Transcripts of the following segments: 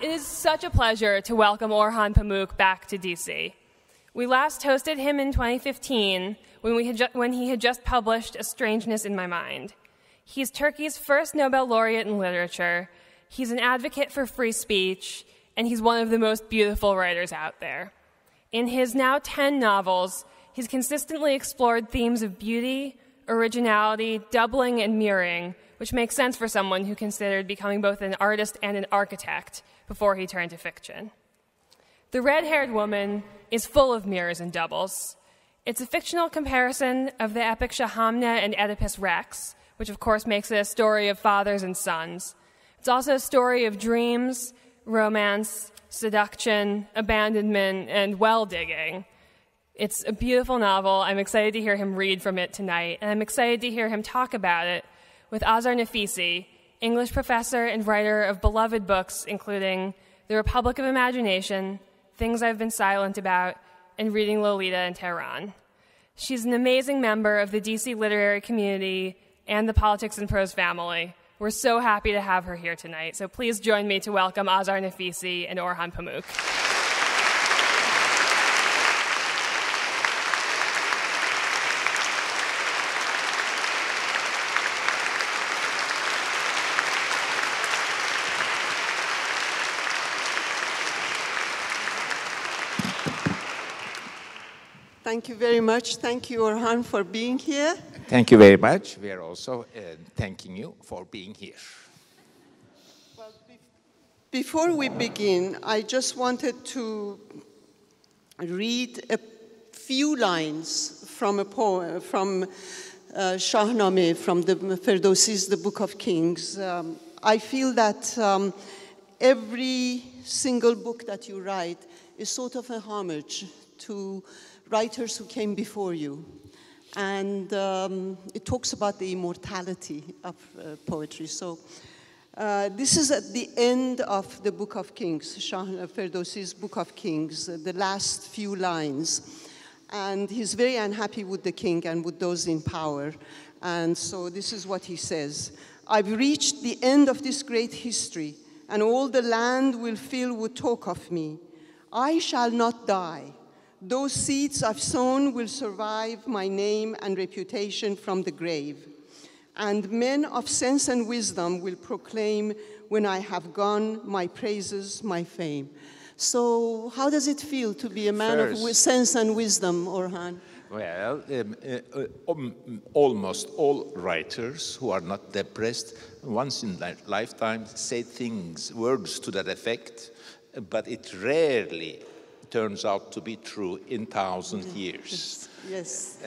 It is such a pleasure to welcome Orhan Pamuk back to DC. We last hosted him in 2015 when he had just published A Strangeness in My Mind. He's Turkey's first Nobel laureate in literature, he's an advocate for free speech, and he's one of the most beautiful writers out there. In his now 10 novels, he's consistently explored themes of beauty, originality, doubling, and mirroring, which makes sense for someone who considered becoming both an artist and an architect before he turned to fiction. The Red-Haired Woman is full of mirrors and doubles. It's a fictional comparison of the epic Shahamna and Oedipus Rex, which of course makes it a story of fathers and sons. It's also a story of dreams, romance, seduction, abandonment, and well-digging. It's a beautiful novel. I'm excited to hear him read from it tonight, and I'm excited to hear him talk about it with Azar Nafisi, English professor and writer of beloved books including The Republic of Imagination, Things I've Been Silent About, and Reading Lolita in Tehran. She's an amazing member of the DC literary community and the Politics and Prose family. We're so happy to have her here tonight, so please join me to welcome Azar Nafisi and Orhan Pamuk. Thank you very much. Thank you, Orhan, for being here. Thank you very much. We are also thanking you for being here. Well, before we begin, I just wanted to read a few lines from a poem, from Shahnameh, from the Ferdowsi's The Book of Kings. I feel that every single book that you write is sort of a homage to writers who came before you. And it talks about the immortality of poetry. So this is at the end of the Book of Kings, Shah Ferdowsi's Book of Kings, the last few lines. And he's very unhappy with the king and with those in power. And so this is what he says. I've reached the end of this great history, and all the land will fill with talk of me. I shall not die. Those seeds I've sown will survive my name and reputation from the grave. And men of sense and wisdom will proclaim when I have gone my praises, my fame. So how does it feel to be a man of sense and wisdom, Orhan? Well, almost all writers who are not depressed once in their lifetime say things, words to that effect, but it rarely turns out to be true in 1,000 years. Yes.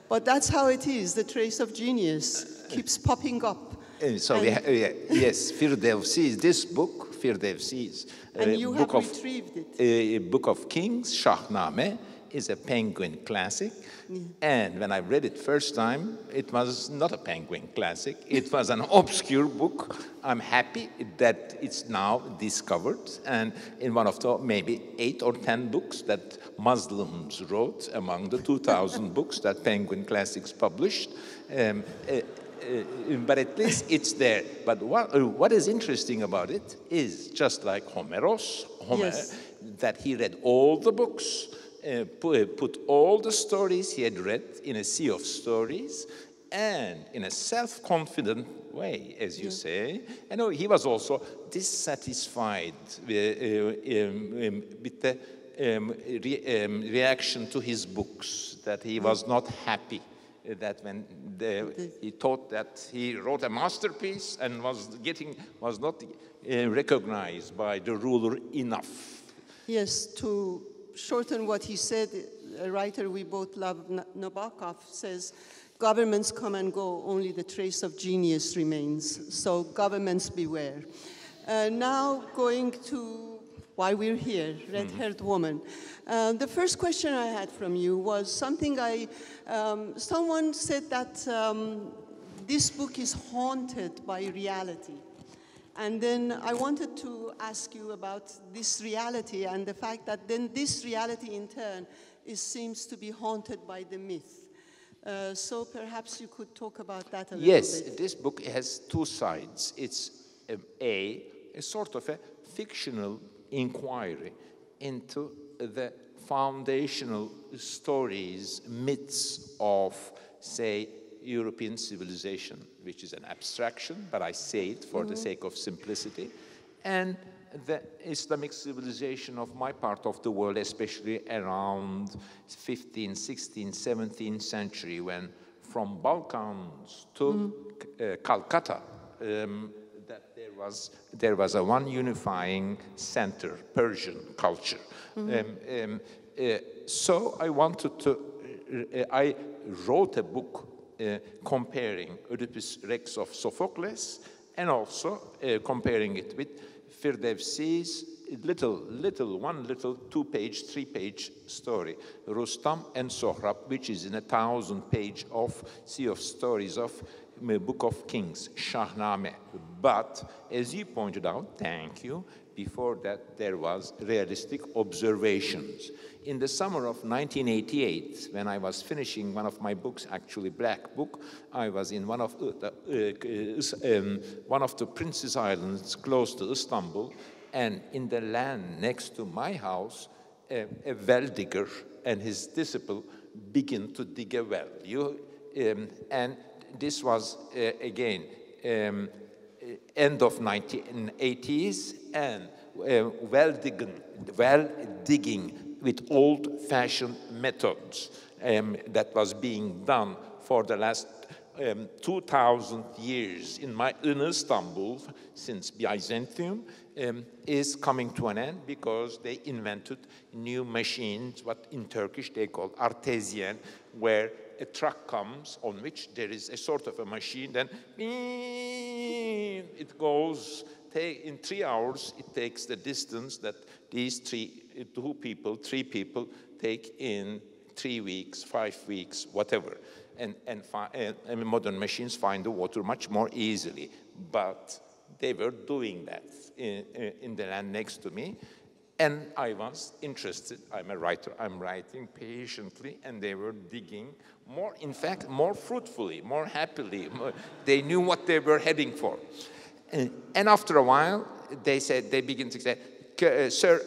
But that's how it is. The trace of genius keeps popping up. So yes, Ferdowsi's, this book, Ferdowsi's and you have retrieved it. Book of Kings, Shahnameh, is a Penguin classic. And when I read it first time, it was not a Penguin classic. It was an obscure book. I'm happy that it's now discovered. And in one of the maybe 8 or 10 books that Muslims wrote among the 2,000 books that Penguin Classics published. But at least it's there. But what is interesting about it is just like Homer, yes, that he read all the books, put all the stories he had read in a sea of stories, and in a self-confident way, as you say. I know he was also dissatisfied with the reaction to his books, that he was not happy. That when he thought that he wrote a masterpiece and was not recognized by the ruler enough. Yes, to shorten what he said, a writer we both love, Nabokov, says, governments come and go, only the trace of genius remains. So governments beware. Now going to why we're here, Red-Haired Woman. The first question I had from you was something someone said that this book is haunted by reality. And then I wanted to ask you about this reality and the fact that then this reality in turn seems to be haunted by the myth. So perhaps you could talk about that a little bit. Yes, this book has two sides. It's a sort of a fictional inquiry into the foundational stories, myths of, say, European civilization, which is an abstraction, but I say it for the sake of simplicity, and the Islamic civilization of my part of the world, especially around 15th, 16th, 17th century, when from Balkans to Calcutta, that there was a one unifying center, Persian culture. So I wanted to, I wrote a book comparing Oedipus Rex of Sophocles and also comparing it with Firdevsi's little 2-page, 3-page story, Rustam and Sohrab, which is in a 1,000-page sea of stories of Book of Kings, Shahnameh. But as you pointed out, thank you, before that there was realistic observations. In the summer of 1988, when I was finishing one of my books, actually Black Book, I was in one of the Princess Islands close to Istanbul, and in the land next to my house, a well digger and his disciple begin to dig a well. And this was, again, end of 1980s, and well digging with old-fashioned methods that was being done for the last 2,000 years in Istanbul, since Byzantium, is coming to an end because they invented new machines, what in Turkish they call artesian, where a truck comes on which there is a sort of a machine, then it goes, in 3 hours, it takes the distance that these three people take in 3 weeks, 5 weeks, whatever. And modern machines find the water much more easily. But they were doing that in the land next to me. And I was interested. I'm a writer. I'm writing patiently, and they were digging in fact, more fruitfully, more happily. They knew what they were heading for. And after a while, they begin to say, sir,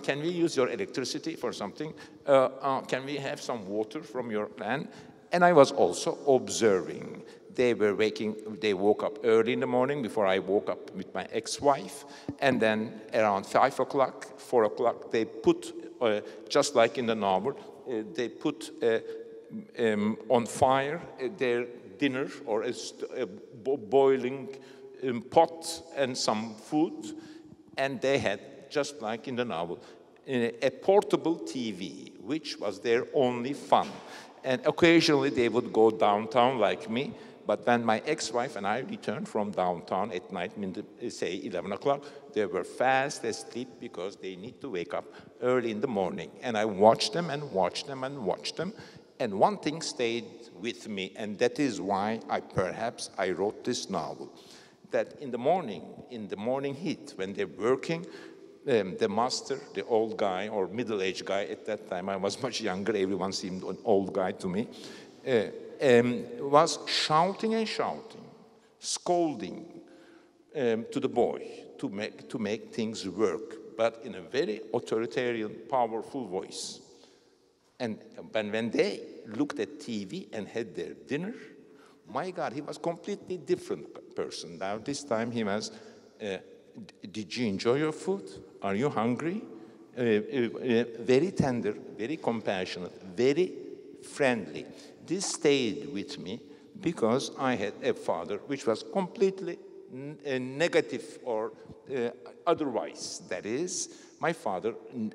can we use your electricity for something? Can we have some water from your land? And I was also observing. They woke up early in the morning before I woke up with my ex-wife. And then around 5 o'clock, 4 o'clock, they put, just like in the novel, they put on fire their dinner or a boiling pot and some food. And they had, just like in the novel, a portable TV, which was their only fun. And occasionally they would go downtown like me. But when my ex-wife and I returned from downtown at night, say 11 o'clock, they were fast asleep because they need to wake up early in the morning. And I watched them and watched them and watched them. And one thing stayed with me, and that is why perhaps I wrote this novel. That in the morning heat, when they're working, the master, the old guy or middle-aged guy, at that time I was much younger, everyone seemed an old guy to me, was shouting and shouting, scolding to the boy to make things work, but in a very authoritarian, powerful voice. And when they looked at TV and had their dinner, my God, he was a completely different person. Now this time he was, did you enjoy your food? Are you hungry? Very tender, very compassionate, very friendly. This stayed with me because I had a father which was completely negative or otherwise. That is, my father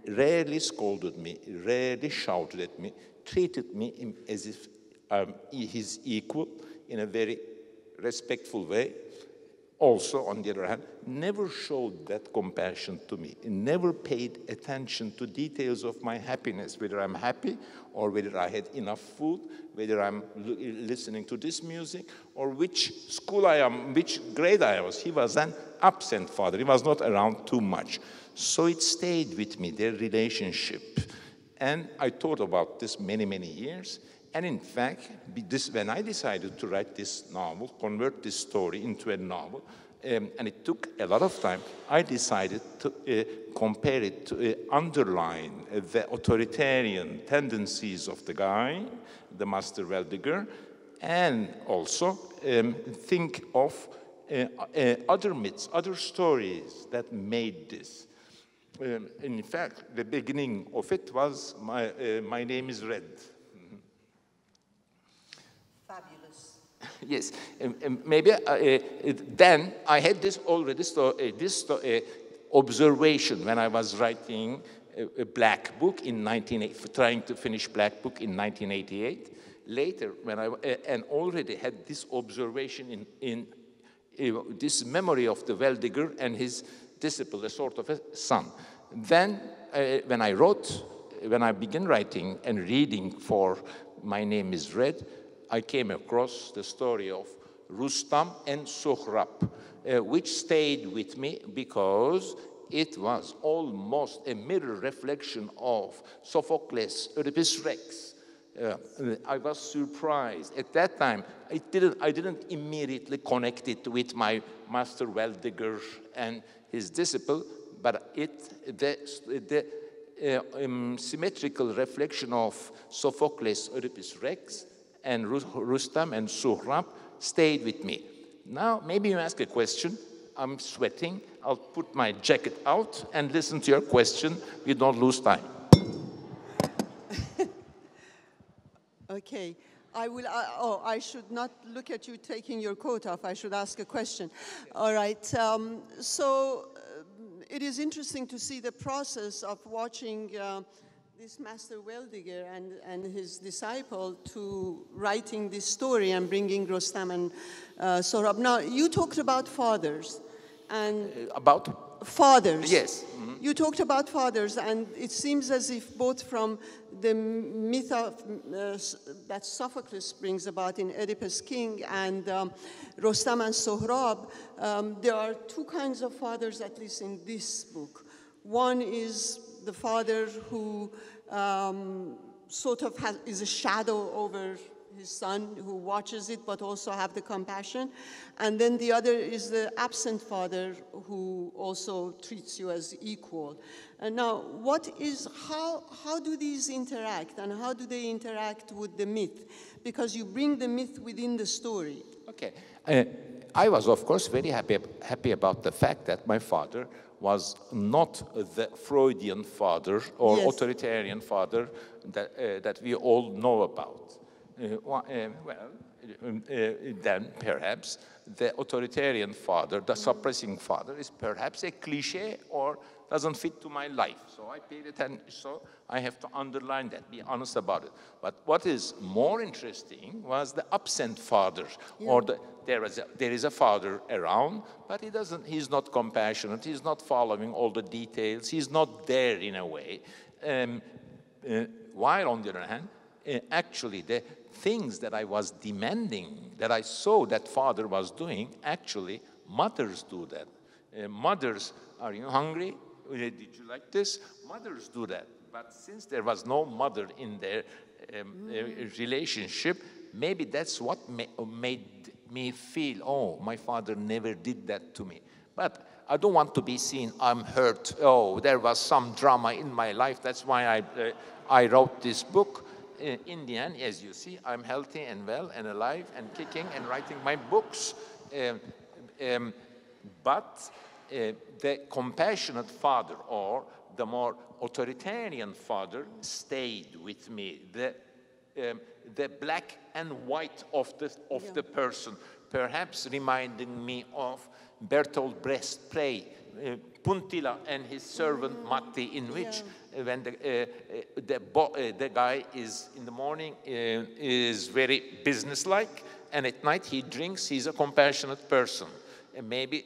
rarely scolded me, rarely shouted at me, treated me as if I'm his equal in a very respectful way. Also, on the other hand, never showed that compassion to me. He never paid attention to details of my happiness, whether I'm happy or whether I had enough food, whether I'm listening to this music, or which school I am, which grade I was. He was an absent father. He was not around too much. So it stayed with me, their relationship. And I thought about this many, many years. And in fact, when I decided to write this novel, convert this story into a novel, and it took a lot of time, I decided to compare it to underline the authoritarian tendencies of the guy, the Master Weldiger, and also think of other myths, other stories that made this. In fact, the beginning of it was My Name is Red. Fabulous. Yes, maybe then I had this already, observation when I was writing a Black Book in trying to finish Black Book in 1988. Later, when and already had this observation in this memory of the Weldiger and his disciple, a sort of a son. Then, when I began writing and reading for My Name is Red, I came across the story of Rustam and Sohrab, which stayed with me because it was almost a mirror reflection of Sophocles' Oedipus Rex. I was surprised. At that time, I didn't immediately connect it with my Master Weldiger and his disciple, but the symmetrical reflection of Sophocles' Oedipus Rex and Rustam and Sohrab stayed with me. Now, maybe you ask a question. I'm sweating. I'll put my jacket out and listen to your question. We don't lose time. Okay. I should not look at you taking your coat off. I should ask a question. All right. It is interesting to see the process of watching this Master Weldiger and his disciple to writing this story and bringing Rustam and Sohrab. Now, you talked about fathers. And about? Fathers. Yes. Mm-hmm. You talked about fathers, and it seems as if both from the myth of, that Sophocles brings about in Oedipus King and Rustam and Sohrab, there are two kinds of fathers, at least in this book. One is the father who sort of is a shadow over his son, who watches it, but also have the compassion. And then the other is the absent father, who also treats you as equal. And now, how do these interact, and how do they interact with the myth? Because you bring the myth within the story. Okay. I was, of course, very happy about the fact that my father was not the Freudian father or yes. authoritarian father that we all know about. Then perhaps the authoritarian father, the suppressing father, is perhaps a cliche or doesn't fit to my life. So I paid attention, so I have to underline that, be honest about it. But what is more interesting was the absent father, or there is a father around, but he's not compassionate, he's not following all the details, he's not there in a way. While on the other hand, actually the things that I was demanding, that I saw that father was doing, actually mothers do that. Mothers, are you hungry? Did you like this? Mothers do that. But since there was no mother in their relationship, maybe that's what made me feel, oh, my father never did that to me. But I don't want to be seen, I'm hurt, oh, there was some drama in my life, that's why I wrote this book. In the end, as you see, I'm healthy and well and alive and kicking and writing my books. But the compassionate father, or the more authoritarian father, stayed with me. The black and white of the person, perhaps reminding me of Bertolt Brecht's play, Puntila and his servant Matti, in which when the guy is in the morning is very businesslike, and at night he drinks, he's a compassionate person. And maybe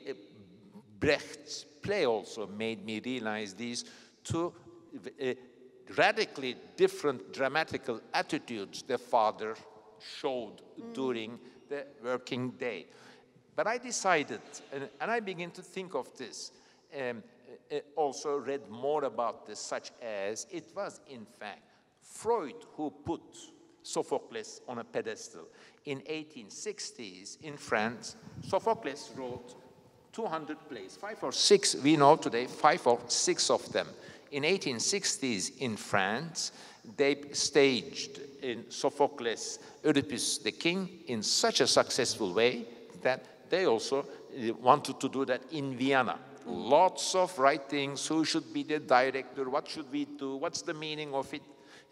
Brecht's play also made me realize these two radically different dramatical attitudes the father showed during the working day. But I decided, and I began to think of this, also read more about this, such as it was, in fact, Freud who put Sophocles on a pedestal. In 1860s in France, Sophocles wrote 200 plays, 5 or 6, we know today, 5 or 6 of them. In 1860s in France, they staged in Sophocles' Oedipus the King in such a successful way that they also wanted to do that in Vienna. Lots of writings, who should be the director, what should we do, what's the meaning of it?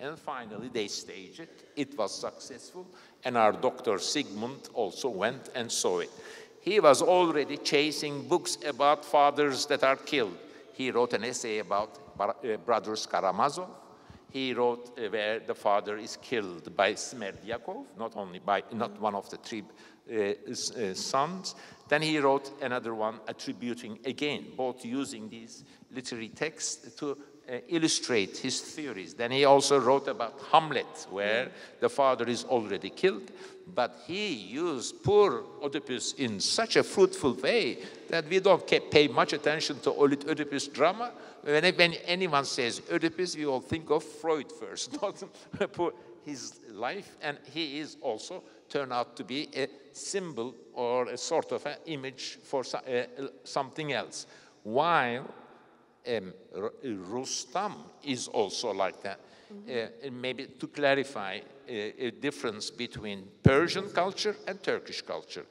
And finally they staged it. It was successful, and our Dr. Sigmund also went and saw it. He was already chasing books about fathers that are killed. He wrote an essay about brothers Karamazov. He wrote where the father is killed by Smerdyakov, not one of the 3 sons. Then he wrote another one attributing, again, both using these literary texts to illustrate his theories. Then he also wrote about Hamlet, where the father is already killed, but he used poor Oedipus in such a fruitful way that we don't pay much attention to Oedipus drama. When anyone says Oedipus, we all think of Freud first, not his life, and he is also turned out to be a symbol or a sort of an image for something else. While Rustam is also like that. Maybe to clarify a difference between Persian culture and Turkish culture.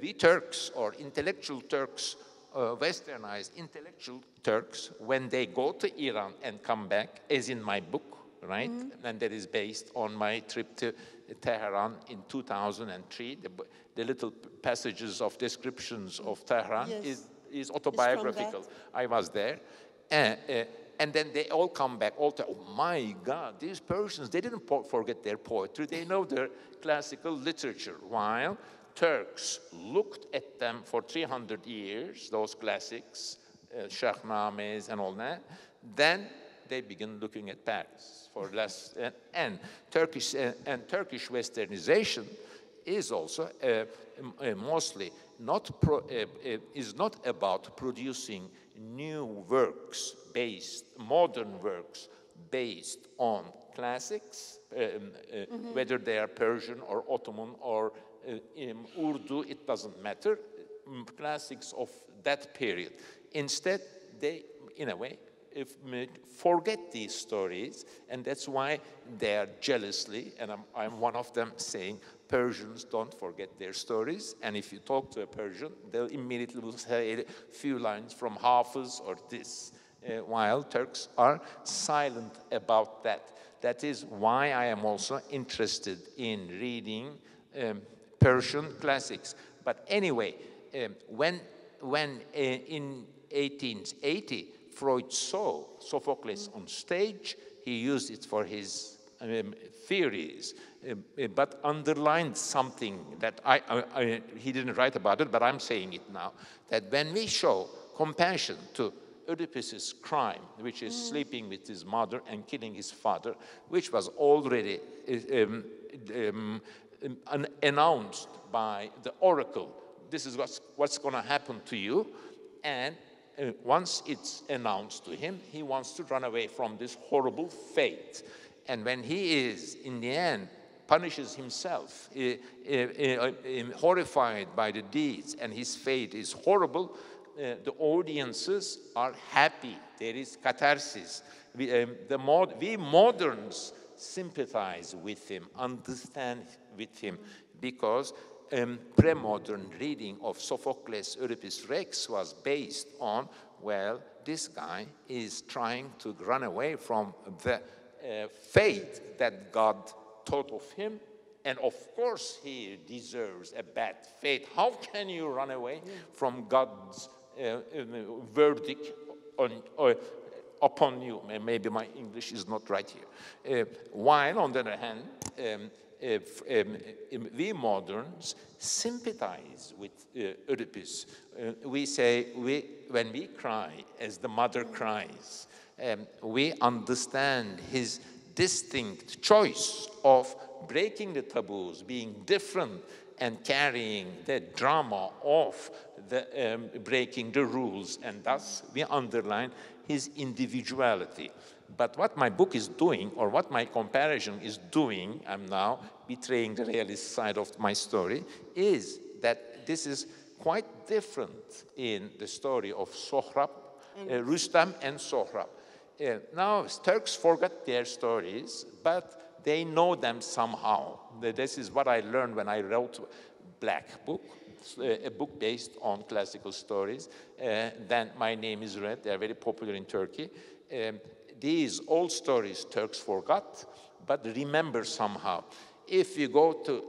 We Turks, or intellectual Turks, westernized intellectual Turks, when they go to Iran and come back, as in my book, right? And that is based on my trip to Tehran in 2003. The little passages of descriptions of Tehran is autobiographical. I was there. And then they all come back, oh my God, these Persians, they didn't forget their poetry. They know their classical literature. While Turks looked at them for 300 years, those classics, Shahnames and all that. Then they begin looking at Paris for less. And Turkish westernization is also mostly is not about producing new works modern works based on classics, whether they are Persian or Ottoman or Urdu, it doesn't matter, classics of that period. Instead, they, in a way, forget these stories, and that's why they are jealously, and I'm one of them, saying Persians don't forget their stories, and if you talk to a Persian, they'll immediately will say a few lines from Hafiz or this, while Turks are silent about that. That is why I am also interested in reading Persian classics. But anyway, when in 1880, Freud saw Sophocles on stage, he used it for his theories, but underlined something that he didn't write about it, but I'm saying it now, that when we show compassion to Oedipus's crime, which is sleeping with his mother and killing his father, which was already announced by the oracle, this is what's going to happen to you, and once it's announced to him, he wants to run away from this horrible fate. And when he is, in the end, punishes himself, horrified by the deeds, and his fate is horrible, the audiences are happy. There is catharsis. We moderns sympathize with him, understand with him, because pre-modern reading of Sophocles' Oedipus Rex was based on, well, this guy is trying to run away from the fate that God taught of him, and of course he deserves a bad fate. How can you run away from God's verdict upon you? Maybe my English is not right here. While, on the other hand, we moderns sympathize with Oedipus. We say, when we cry as the mother cries, we understand his distinct choice of breaking the taboos, being different, and carrying the drama of the breaking the rules, and thus we underline his individuality. But what my book is doing, or what my comparison is doing, I'm now betraying the realist side of my story, is that this is quite different in the story of Sohrab, Rustam and Sohrab. Now, Turks forgot their stories, but they know them somehow. This is what I learned when I wrote Black Book, a book based on classical stories. Then My Name is Red. They are very popular in Turkey. These old stories Turks forgot, but remember somehow. If you go to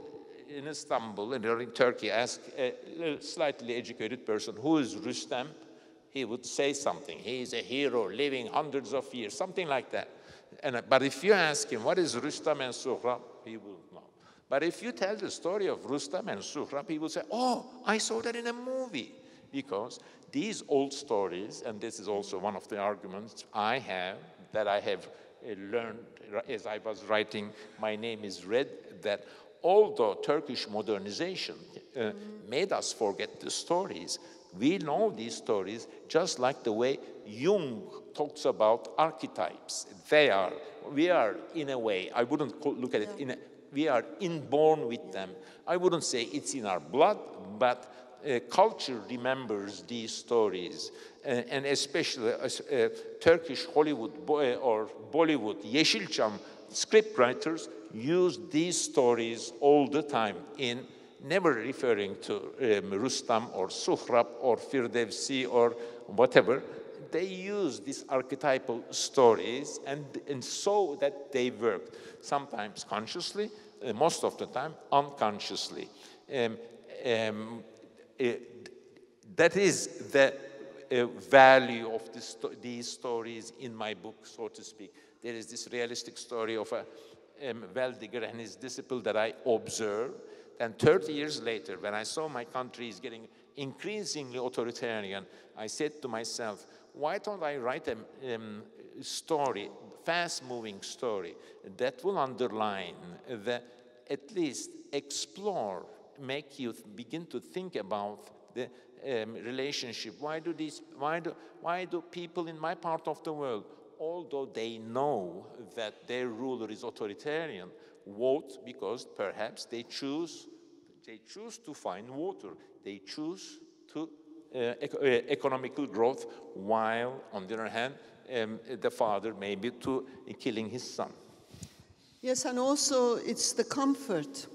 in Istanbul and you're in Turkey, ask a slightly educated person, who is Rustam? He would say something. He is a hero living hundreds of years, something like that. But if you ask him, what is Rustam and Sohrab? He will know. But if you tell the story of Rustam and Sohrab, he will say, oh, I saw that in a movie. Because these old stories, and this is also one of the arguments I have, that I have learned as I was writing My Name is Red, that although Turkish modernization made us forget the stories, we know these stories just like the way Jung talks about archetypes. We are in a way, I wouldn't look at it, we are inborn with them. I wouldn't say it's in our blood, but culture remembers these stories. And especially Turkish Hollywood or Bollywood, Yeşilçam scriptwriters use these stories all the time, in never referring to Rustam or Sohrab or Firdevsi or whatever. They use these archetypal stories, and so that they work, sometimes consciously, most of the time unconsciously. That is the value of these stories in my book, so to speak. There is this realistic story of a well-digger and his disciple that I observed. And 30 years later, when I saw my country is getting increasingly authoritarian, I said to myself, why don't I write a story, fast-moving story, that will underline, at least explore, make you begin to think about the relationship. Why do people in my part of the world, although they know that their ruler is authoritarian, vote? Because perhaps they choose to find water. They choose to economical growth, while on the other hand, the father may be to killing his son. Yes, and also it's the comfort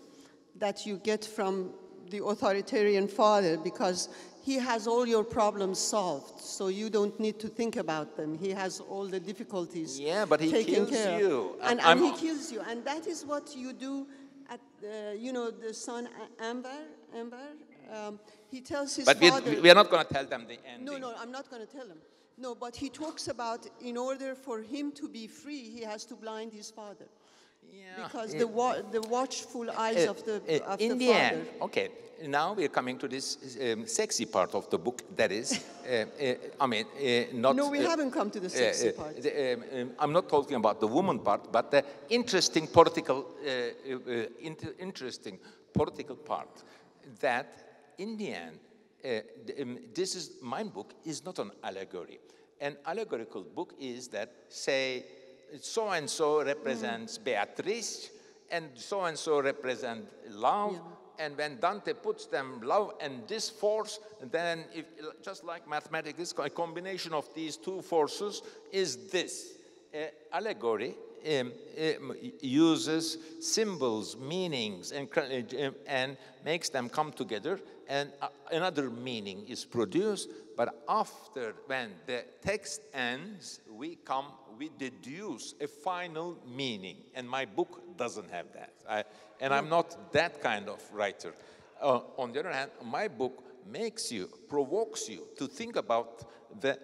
that you get from the authoritarian father, because he has all your problems solved, so you don't need to think about them. He has all the difficulties taken care of. Yeah, but he kills you. And he kills you. And that is what you do at, the son Enver. He tells his father... But we are not going to tell them the ending. No, I'm not going to tell him. No, but he talks about, in order for him to be free, he has to blind his father. Yeah, because the watchful eyes of the father. End, okay, now we're coming to this sexy part of the book. That is, not. No, we haven't come to the sexy part. I'm not talking about the woman part, but the interesting political part. That in the end, my book is not an allegory. An allegorical book is that, say, so-and-so represents Beatrice, and so-and-so represents love, and when Dante puts them love and this force, then just like mathematics, a combination of these two forces is this. Allegory uses symbols, meanings, and makes them come together, and another meaning is produced, but after, when the text ends, we deduce a final meaning, and my book doesn't have that. I'm not that kind of writer. On the other hand, my book provokes you to think about the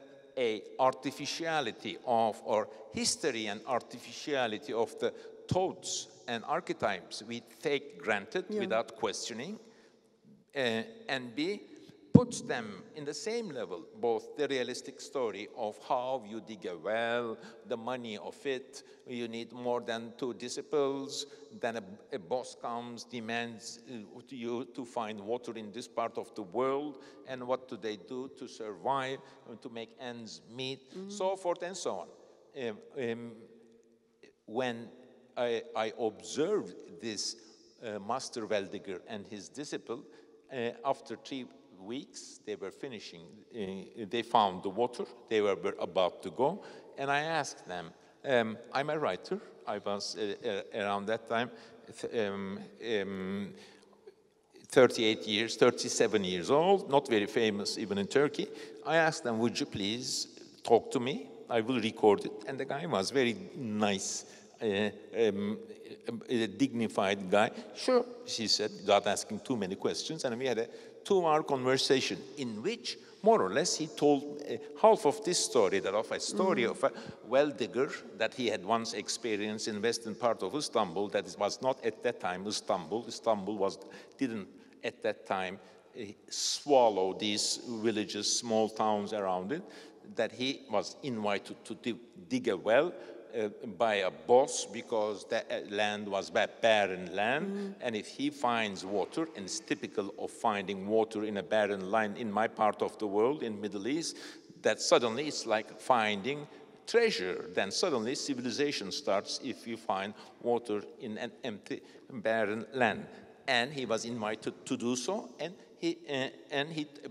artificiality of, or history and artificiality of the thoughts and archetypes we take granted without questioning, and B, puts them in the same level, both the realistic story of how you dig a well, the money of it, you need more than 2 disciples, then a boss comes, demands you to find water in this part of the world, and what do they do to survive, to make ends meet, so forth and so on. When I observed this Master Well-digger and his disciple, after weeks, they were finishing, they found the water, they were about to go, and I asked them, I'm a writer, I was around that time, 37 years old, not very famous even in Turkey. I asked them, would you please talk to me? I will record it. And the guy was very nice, a dignified guy. Sure, she said, without asking too many questions. And we had a 2-hour conversation in which, more or less, he told half of this story, that of a story of a well-digger that he had once experienced in western part of Istanbul, that it was not at that time Istanbul. Istanbul didn't at that time swallow these villages, small towns around it, that he was invited to dig a well by a boss because the land was barren land, and if he finds water, and it's typical of finding water in a barren land in my part of the world, in Middle East, that suddenly it's like finding treasure. Then suddenly civilization starts if you find water in an empty, barren land. And he was invited to do so,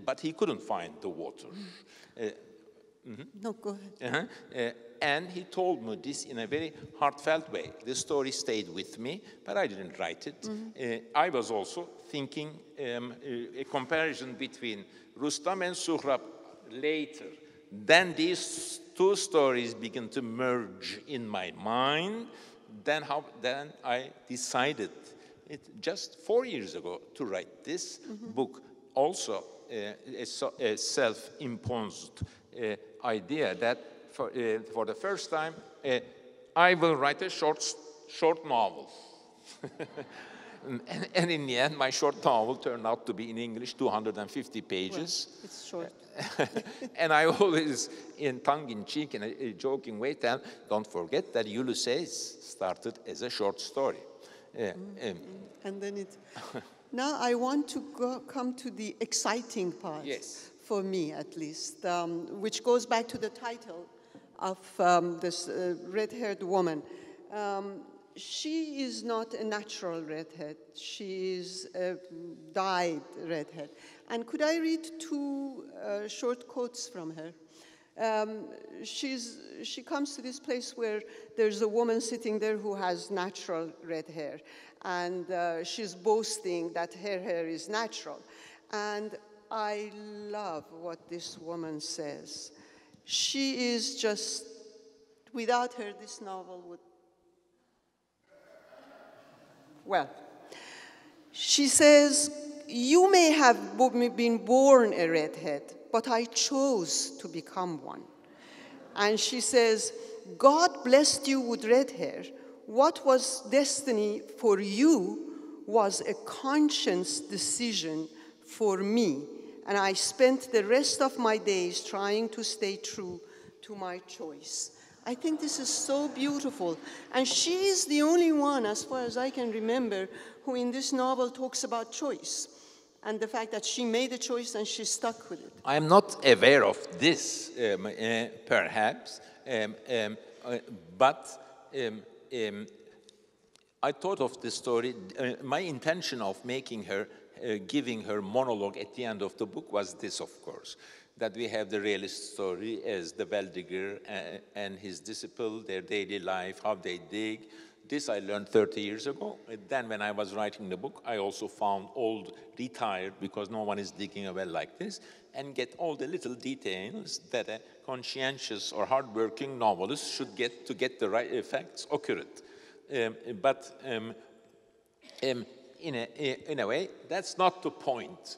but he couldn't find the water. No, go ahead. And he told me this in a very heartfelt way. The story stayed with me, but I didn't write it. I was also thinking a comparison between Rustam and Suhrab later. Then these two stories began to merge in my mind. Then I decided, just 4 years ago, to write this book. Also, a self-imposed idea that for the first time, I will write a short novel. and in the end, my short novel turned out to be in English, 250 pages. Well, it's short. And I always, in tongue-in-cheek, in a joking way, tell, don't forget that Ulysses started as a short story. And then it... Now I want to come to the exciting part. Yes. For me, at least, which goes back to the title of this red-haired woman. She is not a natural redhead. She is a dyed redhead. And could I read 2 short quotes from her? She comes to this place where there's a woman sitting there who has natural red hair. And she's boasting that her hair is natural. And I love what this woman says. She is just, without her, this novel would... Well, she says, you may have been born a redhead, but I chose to become one. And she says, God blessed you with red hair. What was destiny for you was a conscious decision for me. And I spent the rest of my days trying to stay true to my choice. I think this is so beautiful. And she is the only one, as far as I can remember, who in this novel talks about choice and the fact that she made a choice and she stuck with it. I'm not aware of this, perhaps, but I thought of this story. My intention of making her giving her monologue at the end of the book was this, of course, that we have the realist story as the well-digger and his disciple, their daily life, how they dig. This I learned 30 years ago. Then when I was writing the book, I also found old, retired, because no one is digging a well like this, and get all the little details that a conscientious or hardworking novelist should get to get the right effects accurate. In a way, that's not the point.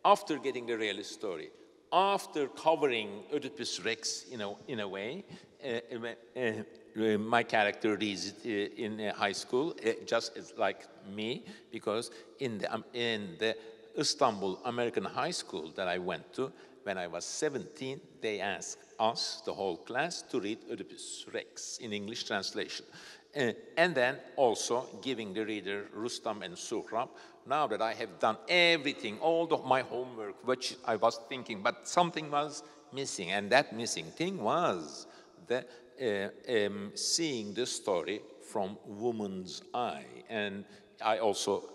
After getting the realist story, after covering Oedipus Rex in a way, my character reads it in high school, just as like me, because in the Istanbul American high school that I went to, when I was 17, they asked us, the whole class, to read Oedipus Rex in English translation. And then also giving the reader Rustam and Suhrab. Now that I have done everything, all of my homework, which I was thinking, but something was missing. And that missing thing was the seeing the story from woman's eye. And I also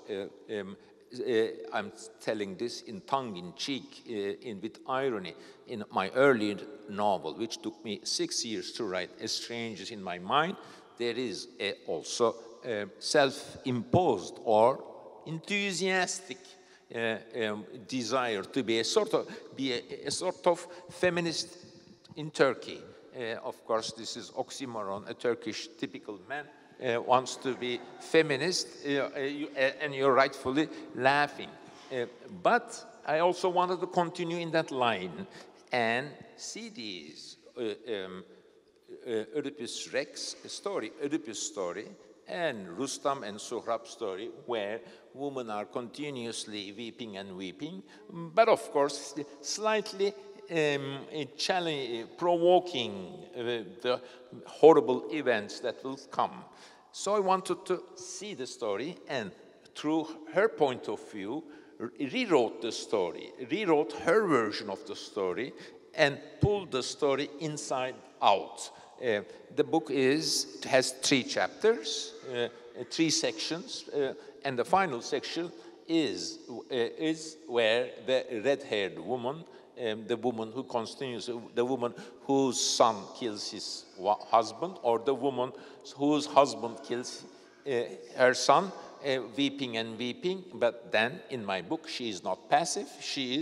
I'm telling this in tongue-in-cheek, with irony, in my early novel, which took me 6 years to write, A Strange in My Mind, there is also a self-imposed or enthusiastic desire to be a sort of feminist in Turkey. Of course, this is oxymoron. A Turkish typical man wants to be feminist, and you're rightfully laughing. But I also wanted to continue in that line and see these Oedipus Rex story, Oedipus story, and Rustam and Sohrab story, where women are continuously weeping and weeping, but of course slightly provoking the horrible events that will come. So I wanted to see the story, and through her point of view, rewrote the story, rewrote her version of the story, and pulled the story inside out. The book has 3 chapters, 3 sections, and the final section is where the red-haired woman, the woman who continues, the woman whose son kills his husband, or the woman whose husband kills her son, weeping and weeping. But then, in my book, she is not passive. She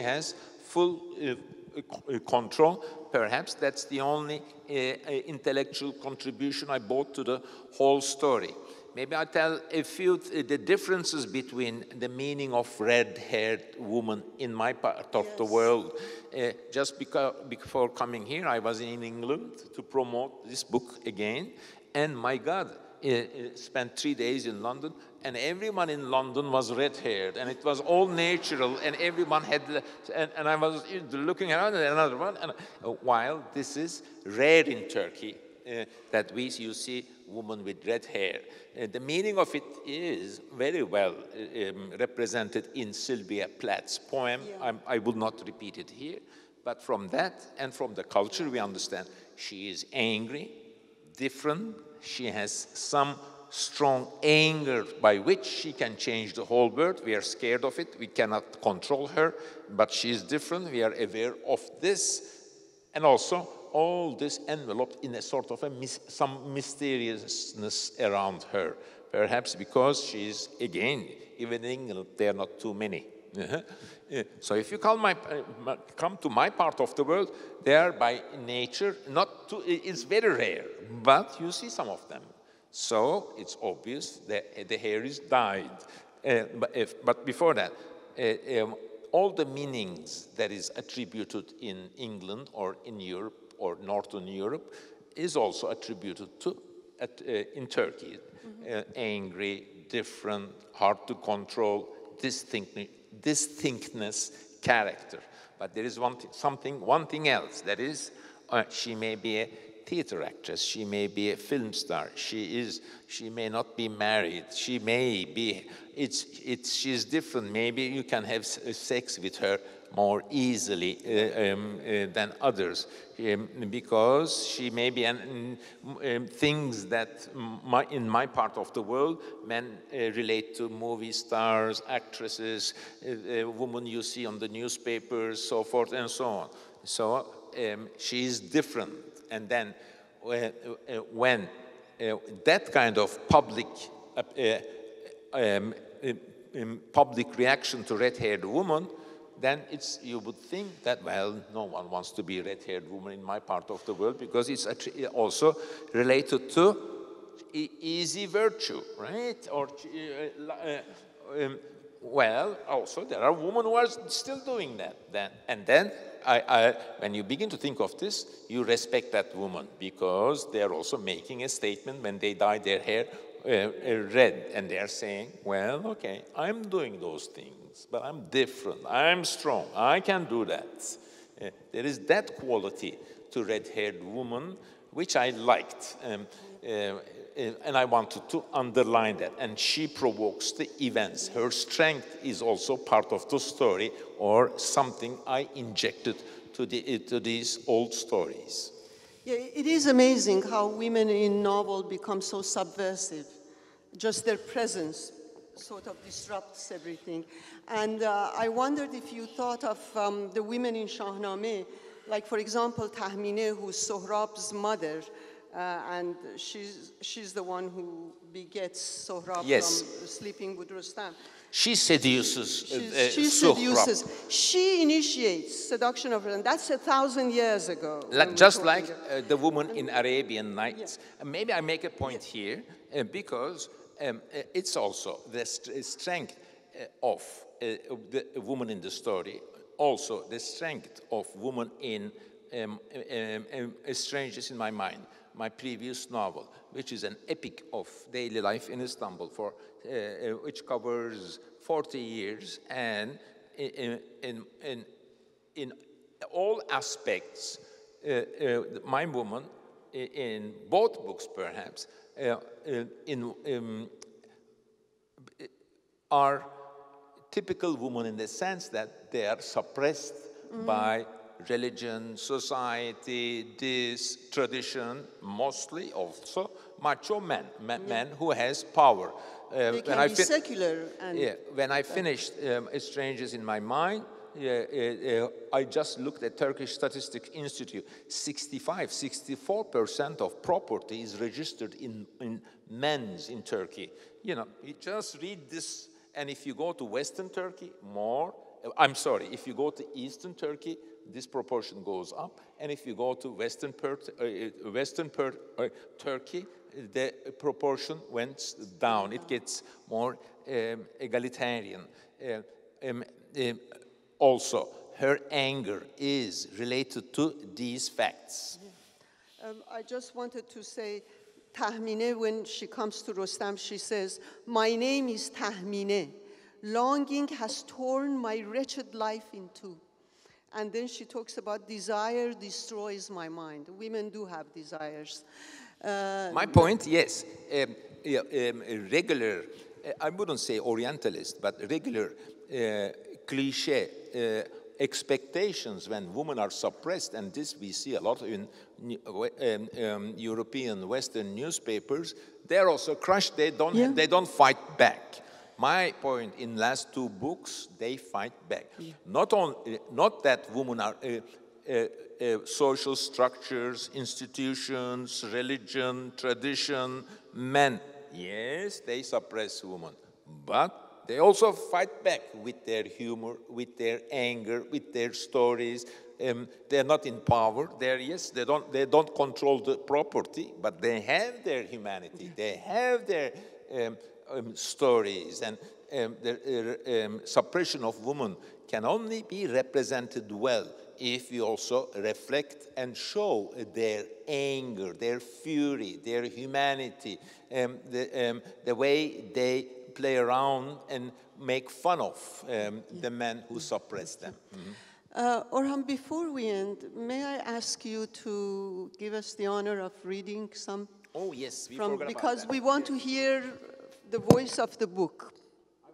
has full control. Perhaps that's the only intellectual contribution I brought to the whole story. Maybe I'll tell a few the differences between the meaning of red-haired woman in my part of the world. Just before coming here, I was in England to promote this book again. And my God, spent 3 days in London, and everyone in London was red-haired, and it was all natural, and everyone had, and I was looking around at another one, and while this is rare in Turkey, that you see woman with red hair. The meaning of it is very well represented in Sylvia Plath's poem. Yeah. I will not repeat it here, but from that and from the culture we understand she is angry, different, she has some strong anger by which she can change the whole world. We are scared of it, we cannot control her, but she is different, we are aware of this, and also all this enveloped in a sort of some mysteriousness around her. Perhaps because she is, again, even in England, there are not too many. So if you come to my part of the world, they are by nature, it's very rare, but you see some of them. So it's obvious that the hair is dyed. But before that, all the meanings that is attributed in England or in Europe or Northern Europe is also attributed to in Turkey. Angry, different, hard to control, distinctness, character. But there is one thing else. That is, she may be a theater actress. She may be a film star. She may not be married. She may be. She's different. Maybe you can have sex with her more easily than others, because she may be things that in my part of the world men relate to movie stars, actresses, women you see on the newspapers, so forth and so on. So she is different. And then when that kind of public reaction to red-haired woman, then you would think that, well, no one wants to be a red-haired woman in my part of the world, because it's also related to easy virtue, right? Or well, also there are women who are still doing that. And then when you begin to think of this, you respect that woman, because they are also making a statement when they dye their hair red, and they are saying, well, okay, I'm doing those things, but I'm different, I'm strong, I can do that. There is that quality to red-haired woman, which I liked, and I wanted to underline that. And she provokes the events. Her strength is also part of the story, or something I injected to these old stories. Yeah, it is amazing how women in novel become so subversive. Just their presence sort of disrupts everything. And I wondered if you thought of the women in Shahnameh, like, for example, Tahmineh, who's Sohrab's mother, and she's the one who begets Sohrab Yes. from sleeping with Rustam. She seduces She Sohrab. seduces. She initiates seduction of Rustam. That's 1,000 years ago. Just like the woman in Arabian Nights. Maybe I make a point here because it's also the strength of the woman in the story, also the strength of woman in Strangers in My Mind, my previous novel, which is an epic of daily life in Istanbul, which covers 40 years, and in all aspects, my woman, in both books perhaps, are typical women in the sense that they are suppressed by religion, society, this tradition, mostly also macho men who has power. They can be secular. When I finished Strangers in My Mind, I just looked at Turkish Statistics Institute. 64% of property is registered in men's in Turkey. You know, you just read this, and if you go to Western Turkey, if you go to Eastern Turkey, this proportion goes up, and if you go to Western Turkey, the proportion went down. It gets more egalitarian. Also, her anger is related to these facts. I just wanted to say, Tahmineh, when she comes to Rustam, she says, "My name is Tahmineh. Longing has torn my wretched life in two." And then she talks about desire destroys my mind. Women do have desires. My point, yes, regular, I wouldn't say Orientalist, but regular cliche expectations when women are suppressed, and this we see a lot in European Western newspapers, they're also crushed, they don't fight back. My point, in last two books, they fight back. Not that women are social structures, institutions, religion, tradition, men. Yes, they suppress women, but they also fight back with their humor, with their anger, with their stories. They're not in power. They don't control the property, but they have their humanity. They have their stories, and the suppression of women can only be represented well if we also reflect and show their anger, their fury, their humanity, the way they play around and make fun of the men who suppress them. Orhan, before we end, may I ask you to give us the honor of reading some? Oh, yes, we forgot because about that. we want to hear the voice of the book,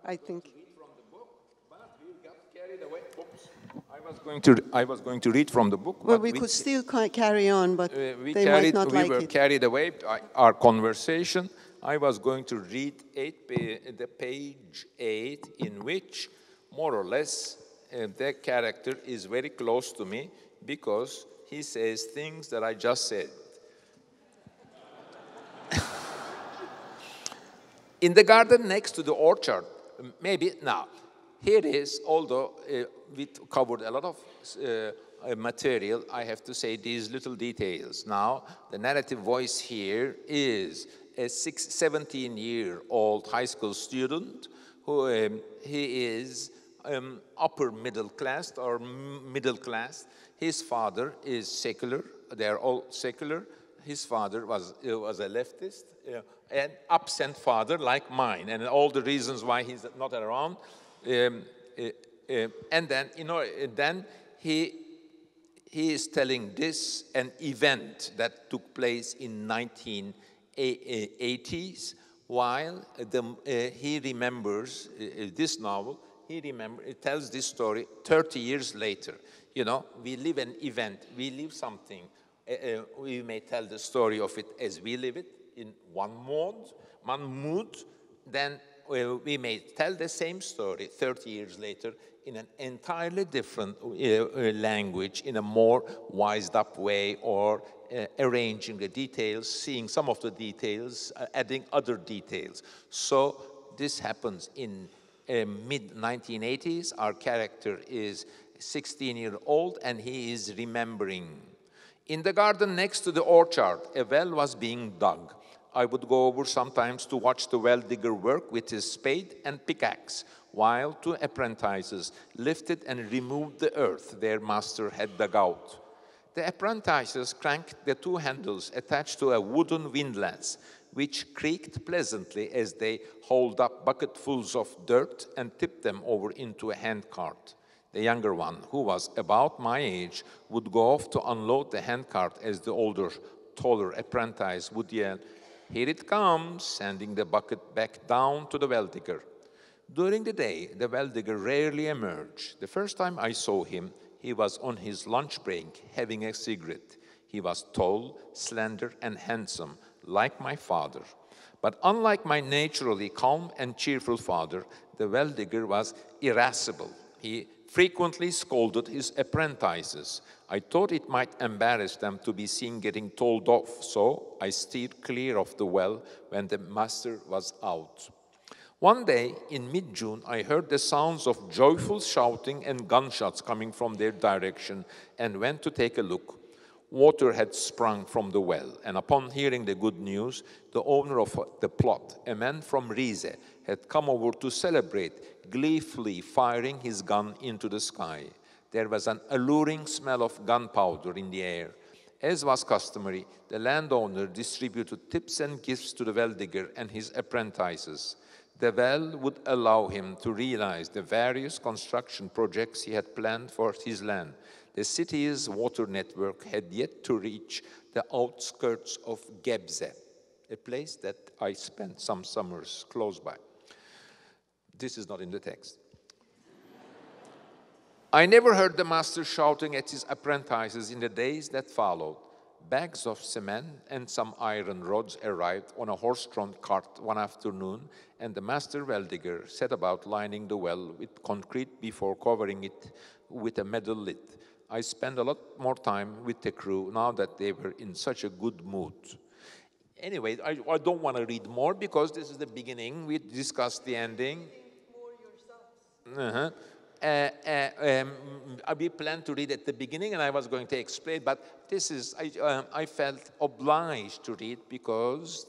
I think. Read from the book, but we got carried away. Oops. I was going to read from the book. Well, we could still carry on, but we were carried away by our conversation. I was going to read the page 8, in which, more or less, the character is very close to me because he says things that I just said. In the garden next to the orchard, maybe now, here it is, although we covered a lot of material, I have to say these little details. Now, the narrative voice here is a 17-year-old high school student who he is upper middle class or middle class. His father is secular. They're all secular. His father was a leftist, an absent father like mine, and all the reasons why he's not around. And then, then he is telling this an event that took place in 1980s, while he remembers this novel. It tells this story 30 years later. You know, we live an event, we live something. We may tell the story of it as we live it in one mood. Then we may tell the same story 30 years later in an entirely different language, in a more wised up way, or arranging the details, seeing some of the details, adding other details. So this happens in mid-1980s. Our character is 16-year-old and he is remembering. In the garden next to the orchard, a well was being dug. I would go over sometimes to watch the well digger work with his spade and pickaxe, while two apprentices lifted and removed the earth their master had dug out. The apprentices cranked the two handles attached to a wooden windlass, which creaked pleasantly as they hauled up bucketfuls of dirt and tipped them over into a handcart. The younger one, who was about my age, would go off to unload the handcart as the older, taller apprentice would yell, "Here it comes," sending the bucket back down to the well digger. During the day, the well digger rarely emerged. The first time I saw him, he was on his lunch break having a cigarette. He was tall, slender, and handsome, like my father. But unlike my naturally calm and cheerful father, the well digger was irascible. He frequently scolded his apprentices. I thought it might embarrass them to be seen getting told off, so I steered clear of the well when the master was out. One day, in mid-June, I heard the sounds of joyful shouting and gunshots coming from their direction and went to take a look. Water had sprung from the well, and upon hearing the good news, the owner of the plot, a man from Rize, had come over to celebrate, gleefully firing his gun into the sky. There was an alluring smell of gunpowder in the air. As was customary, the landowner distributed tips and gifts to the well digger and his apprentices. The well would allow him to realize the various construction projects he had planned for his land. The city's water network had yet to reach the outskirts of Gebze, a place that I spent some summers close by. This is not in the text. I never heard the master shouting at his apprentices in the days that followed. Bags of cement and some iron rods arrived on a horse-drawn cart one afternoon, and the master well digger set about lining the well with concrete before covering it with a metal lid. I spent a lot more time with the crew now that they were in such a good mood. Anyway, I don't want to read more because this is the beginning. We discussed the ending. We planned to read at the beginning, and I was going to explain, but this is, I felt obliged to read because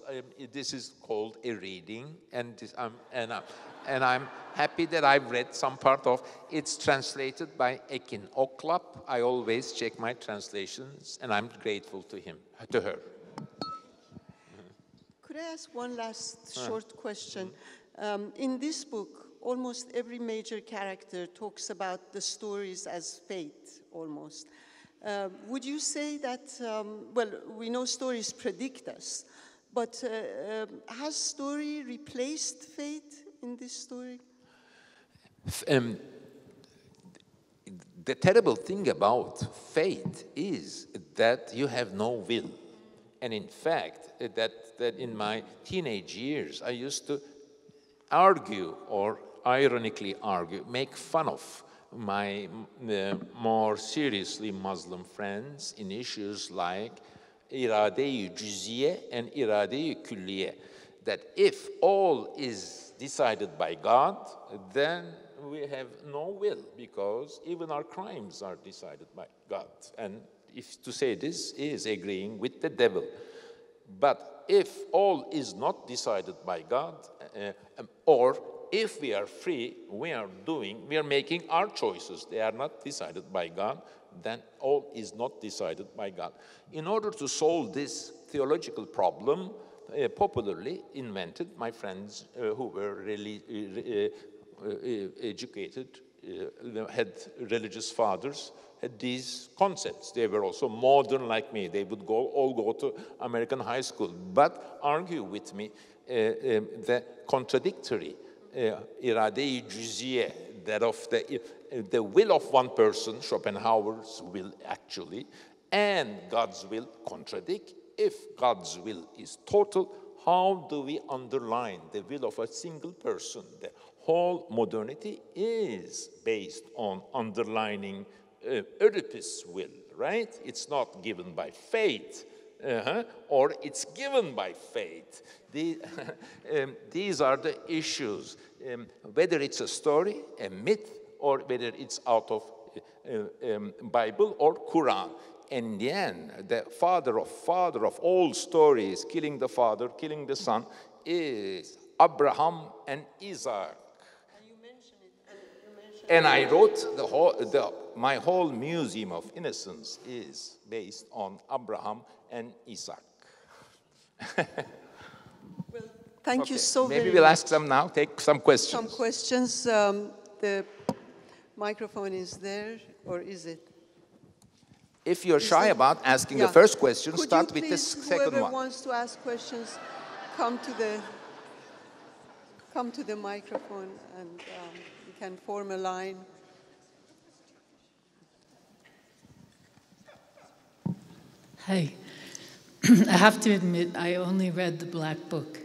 this is called a reading, and I'm happy that I've read some part of. It's translated by Ekin Oklap. I always check my translations, and I'm grateful to her. Could I ask one last short question? In this book, almost every major character talks about the stories as fate, almost. Would you say that, well, we know stories predict us, but has story replaced fate in this story? The terrible thing about fate is that you have no will. And in fact, that in my teenage years, I used to argue, or ironically argue, make fun of my more seriously Muslim friends in issues like irade-i cüz'iye and irade-i külliye, that if all is decided by God, then we have no will, because even our crimes are decided by God. And if to say this is agreeing with the devil. But if all is not decided by God, or if we are free, we are making our choices. They are not decided by God, then all is not decided by God. In order to solve this theological problem, popularly invented, my friends who were really educated, had religious fathers, had these concepts. They were also modern like me. They would all go to American high school, but argue with me the contradictory irade-i cüz'iye, that of the will of one person, Schopenhauer's will actually, and God's will contradict. If God's will is total, how do we underline the will of a single person? The whole modernity is based on underlining Oedipus' will, right? It's not given by fate, or it's given by fate. These are the issues, whether it's a story, a myth, or whether it's out of Bible or Quran. In the end, the father of all stories, killing the father, killing the son, is Abraham and Isaac. And I wrote my whole Museum of Innocence is based on Abraham and Isaac. Well, thank you so very much. Maybe we'll ask them now, take some questions. Some questions. The microphone is there, or is it? If you're shy about asking the first question, start with the second whoever one. wants to ask questions, come to the microphone, and you can form a line. Hi. I have to admit, I only read the Black Book,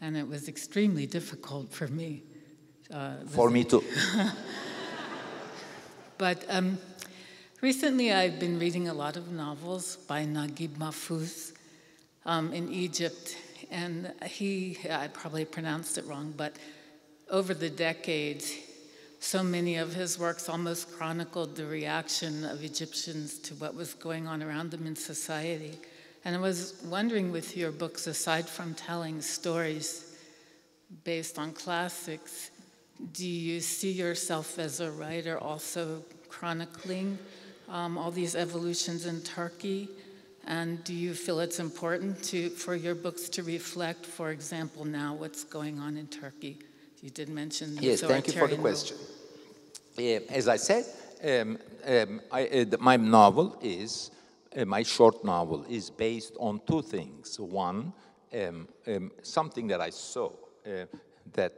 and it was extremely difficult for me. For me too. But recently I've been reading a lot of novels by Naguib Mahfouz in Egypt, and I probably pronounced it wrong, but over the decades, so many of his works almost chronicled the reaction of Egyptians to what was going on around them in society. And I was wondering, with your books, aside from telling stories based on classics, do you see yourself as a writer also chronicling all these evolutions in Turkey? And do you feel it's important for your books to reflect, for example, now what's going on in Turkey? You did mention the Yes, thank you for the authoritarian question. As I said, my novel is, my short novel is based on two things. One, something that I saw, that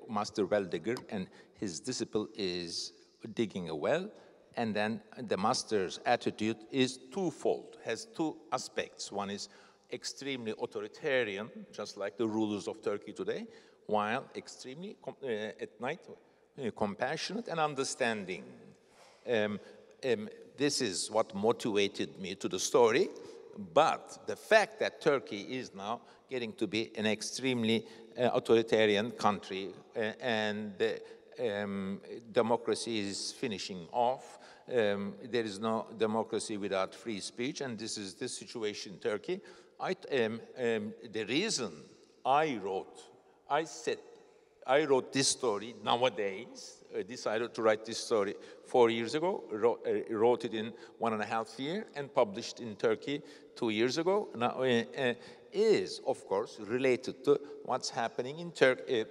Master Well Digger and his disciple is digging a well, and then the master's attitude is twofold, has two aspects. One is extremely authoritarian, just like the rulers of Turkey today, while extremely, at night, compassionate and understanding. This is what motivated me to the story, but the fact that Turkey is now getting to be an extremely authoritarian country, and democracy is finishing off. There is no democracy without free speech, and this is the situation in Turkey. The reason I wrote this story nowadays, decided to write this story 4 years ago, wrote it in 1.5 years, and published in Turkey 2 years ago, now, is, of course, related to what's happening in Turkey.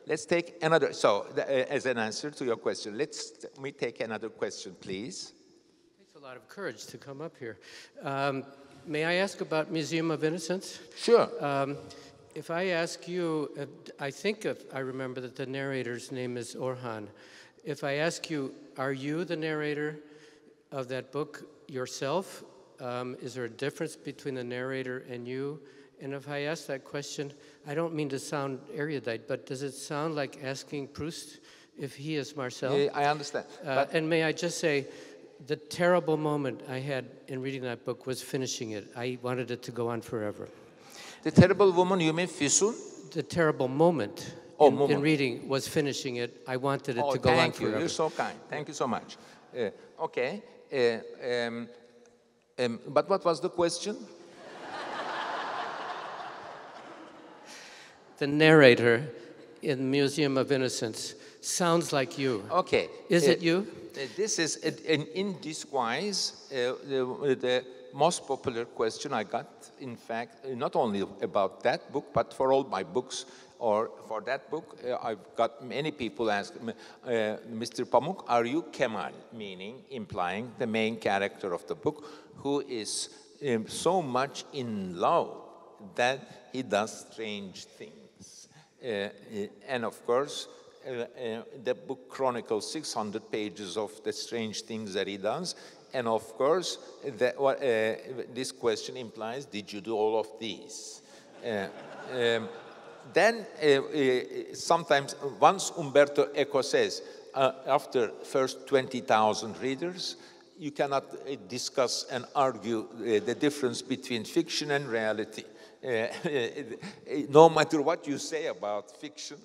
Let's take another, as an answer to your question, let me take another question, please. It takes a lot of courage to come up here. May I ask about Museum of Innocence? Sure. If I ask you, I remember that the narrator's name is Orhan. If I ask you, are you the narrator of that book yourself? Is there a difference between the narrator and you? And if I ask that question, I don't mean to sound erudite, but does it sound like asking Proust if he is Marcel? Yeah, I understand. And may I just say, the terrible moment I had in reading that book was finishing it. I wanted it to go on forever. The terrible woman, you mean Füsun? The terrible moment in reading was finishing it. I wanted it to go on forever. Thank you. You're so kind. Thank you so much. Okay. But what was the question? The narrator in Museum of Innocence sounds like you. Okay. Is it you? This is, in disguise, the most popular question I got, in fact, not only about that book, but for all my books, or for that book, I've got many people ask, Mr. Pamuk, are you Kemal? Meaning, implying the main character of the book, who is so much in love that he does strange things. And of course, the book chronicles 600 pages of the strange things that he does. And of course, this question implies, did you do all of these? Then sometimes, once Umberto Eco says, after first 20,000 readers, you cannot discuss and argue the difference between fiction and reality. No matter what you say about fiction.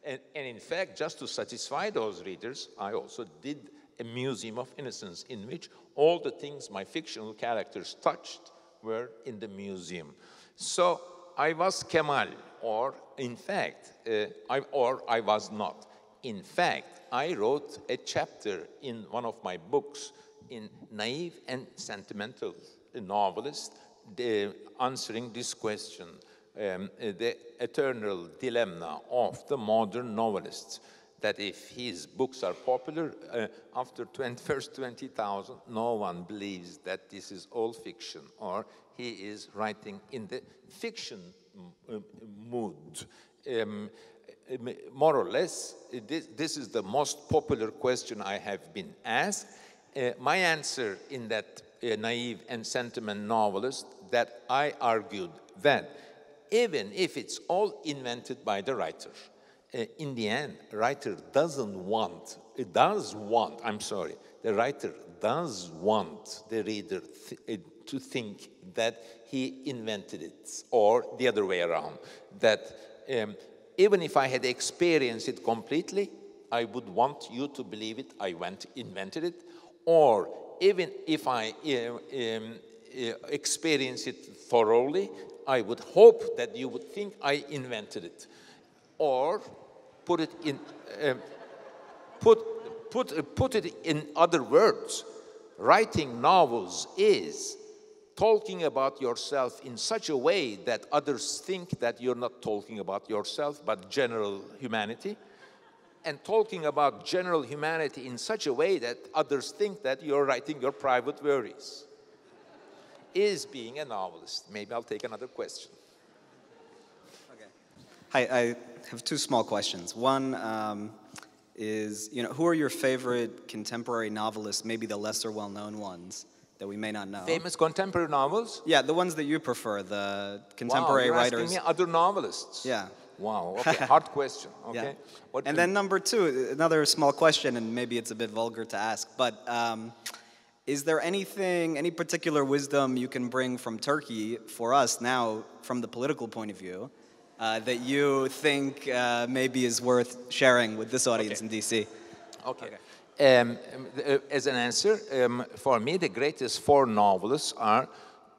and in fact, just to satisfy those readers, I also did a Museum of Innocence in which all the things my fictional characters touched were in the museum. So I was Kemal, or in fact, I was not. In fact, I wrote a chapter in one of my books in Naive and Sentimental Novelist, answering this question, the eternal dilemma of the modern novelists, that if his books are popular, after first 20,000, no one believes that this is all fiction, or he is writing in the fiction mood. More or less, this is the most popular question I have been asked. My answer in that Naive and Sentiment Novelist, that I argued that even if it's all invented by the writer, in the end, the writer the writer does want the reader to think that he invented it, or the other way around, that even if I had experienced it completely, I would want you to believe it, I invented it, or even if I experience it thoroughly, I would hope that you would think I invented it. Or put it in put it in other words, writing novels is talking about yourself in such a way that others think that you're not talking about yourself but general humanity, and talking about general humanity in such a way that others think that you're writing your private worries, is being a novelist. Maybe I'll take another question. Okay. Hi, I have two small questions. One is, who are your favorite contemporary novelists, maybe the lesser well-known ones that we may not know? Famous contemporary novels? Yeah, the ones that you prefer, the contemporary writers. writers. Asking me other novelists? Yeah. Wow, okay, hard question, okay. Yeah. And then number two, another small question, and maybe it's a bit vulgar to ask, but is there any particular wisdom you can bring from Turkey for us now, from the political point of view, that you think maybe is worth sharing with this audience in DC? Okay. As an answer, for me, the greatest four novelists are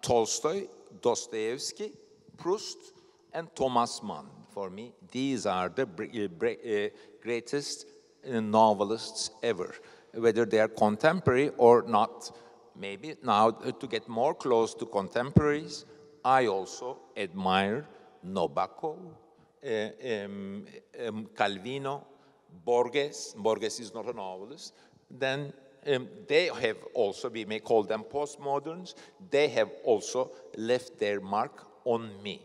Tolstoy, Dostoevsky, Proust, and Thomas Mann. For me, these are the greatest novelists ever, whether they are contemporary or not. Maybe now, to get more close to contemporaries, I also admire Nabokov, Calvino, Borges. Borges is not a novelist. Then they have also, we may call them postmoderns, they have also left their mark on me.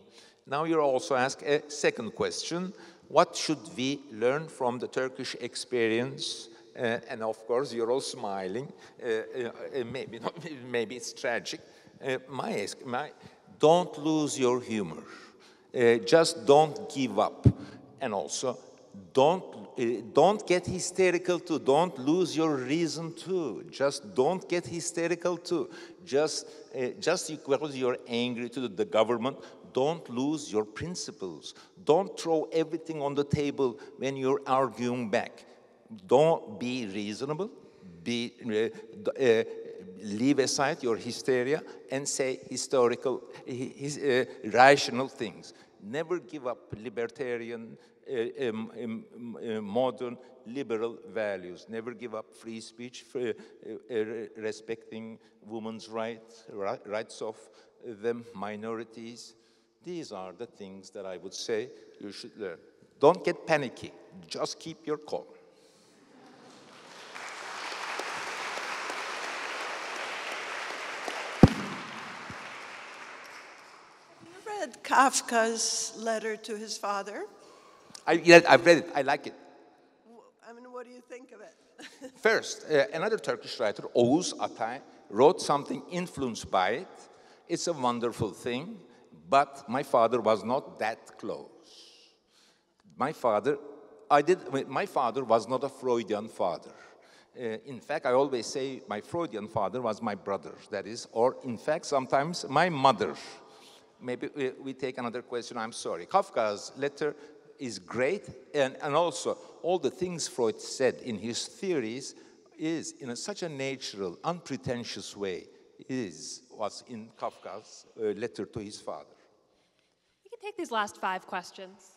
Now you're also asked a second question. What should we learn from the Turkish experience? And of course, you're all smiling. Maybe it's tragic. Don't lose your humor. Just don't give up. And also, don't get hysterical too. Don't lose your reason too. Just don't get hysterical too. Just because you're angry to the government, don't lose your principles. Don't throw everything on the table when you're arguing back. Don't be reasonable. Leave aside your hysteria and say rational things. Never give up libertarian, modern, liberal values. Never give up free speech, respecting women's rights of the minorities. These are the things that I would say you should learn. Don't get panicky. Just keep your calm. Have you read Kafka's letter to his father? I've read it. I like it. I mean, what do you think of it? First, another Turkish writer, Oğuz Atay, wrote something influenced by it. It's a wonderful thing, but my father was not that close. My father was not a Freudian father. In fact, I always say my Freudian father was my brother, that is, or in fact, sometimes my mother. Maybe we take another question, I'm sorry. Kafka's letter is great, and also all the things Freud said in his theories is, in such a natural, unpretentious way, was in Kafka's letter to his father. We can take these last 5 questions.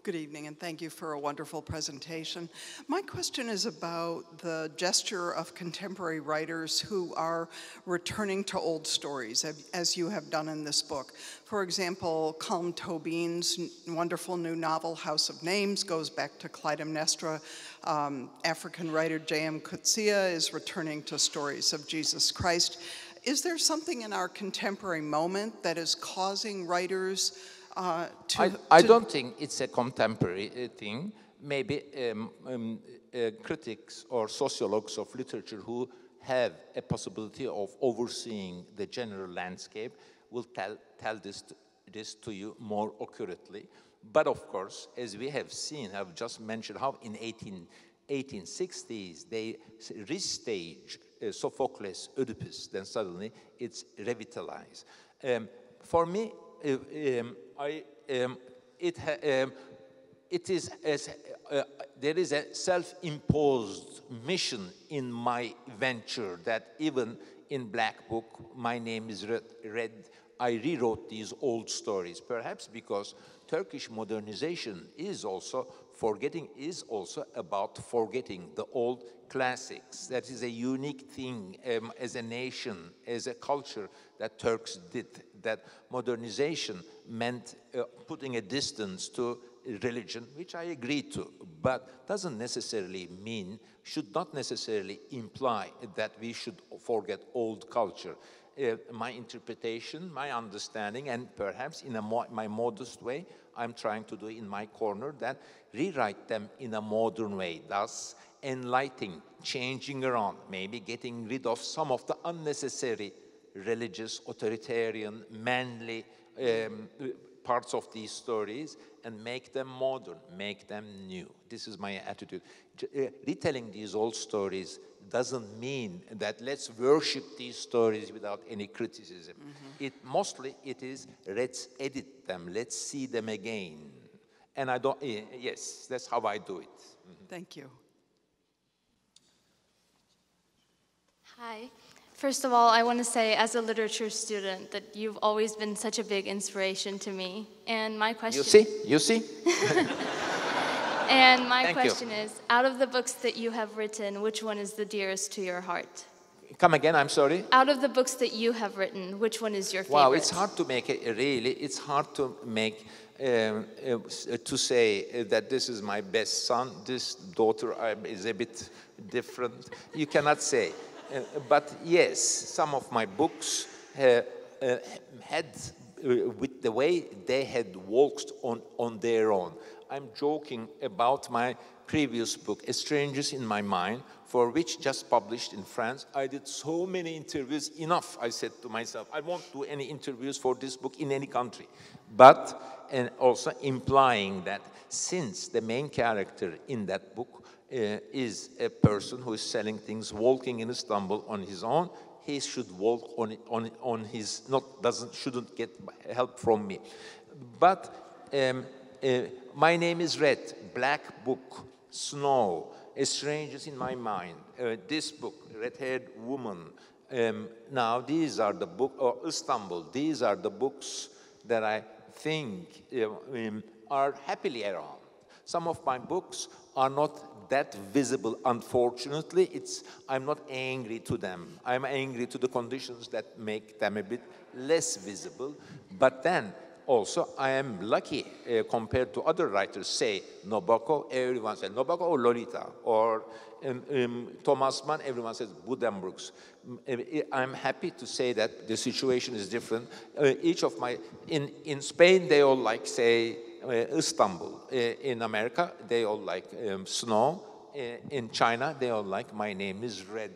Good evening, and thank you for a wonderful presentation. My question is about the gesture of contemporary writers who are returning to old stories, as you have done in this book. For example, Colm Tóibín's wonderful new novel, House of Names, goes back to Clytemnestra. African writer J.M. Coetzee is returning to stories of Jesus Christ. Is there something in our contemporary moment that is causing writers I don't think it's a contemporary thing. Maybe critics or sociologues of literature who have a possibility of overseeing the general landscape will tell this to you more accurately. But of course, as we have seen, I've just mentioned how in 1860s they restage Sophocles' Oedipus, then suddenly it's revitalized. For me, there is a self-imposed mission in my venture that even in Black Book, my name is read. I rewrote these old stories, perhaps because Turkish modernization is also about forgetting the old classics. That is a unique thing as a nation, as a culture that Turks did. That modernization meant putting a distance to religion, which I agree to, but doesn't necessarily mean, should not necessarily imply that we should forget old culture. My interpretation, my understanding, and perhaps in my modest way, I'm trying to do in my corner that rewrite them in a modern way, thus enlightening, changing around, maybe getting rid of some of the unnecessary religious, authoritarian, manly parts of these stories and make them modern, make them new. This is my attitude. Retelling these old stories doesn't mean that let's worship these stories without any criticism. Mm-hmm. It is let's edit them, let's see them again. And yes, that's how I do it. Mm-hmm. Thank you. Hi. First of all, I want to say, as a literature student, that you've always been such a big inspiration to me. And my question... You see? And my question is, out of the books that you have written, which one is the dearest to your heart? Come again, I'm sorry? Out of the books that you have written, which one is your favorite? Wow, it's hard to make it's hard to make, to say that this is my best son, this daughter is a bit different. You cannot say. But yes, some of my books had, with the way they had walked on their own. I'm joking about my previous book, Strangers in My Mind, for which just published in France. I did so many interviews, enough, I said to myself. I won't do any interviews for this book in any country. But, and also implying that since the main character in that book is a person who is selling things, walking in Istanbul on his own, he should walk on his, shouldn't get help from me. But my name is Red, Black Book, Snow, Strangers in My Mind, this book, Red-Haired Woman. Now these are the books, or Istanbul, these are the books that I think are happily around. Some of my books are not that visible, unfortunately. I'm not angry to them. I'm angry to the conditions that make them a bit less visible. But then, also, I am lucky compared to other writers, say Nabokov, everyone says Nabokov or Lolita, or Thomas Mann, everyone says Buddenbrooks. I'm happy to say that the situation is different. Each of my, in Spain, they all like, say, Istanbul. In America, they all like snow. In China, they all like My Name is Red.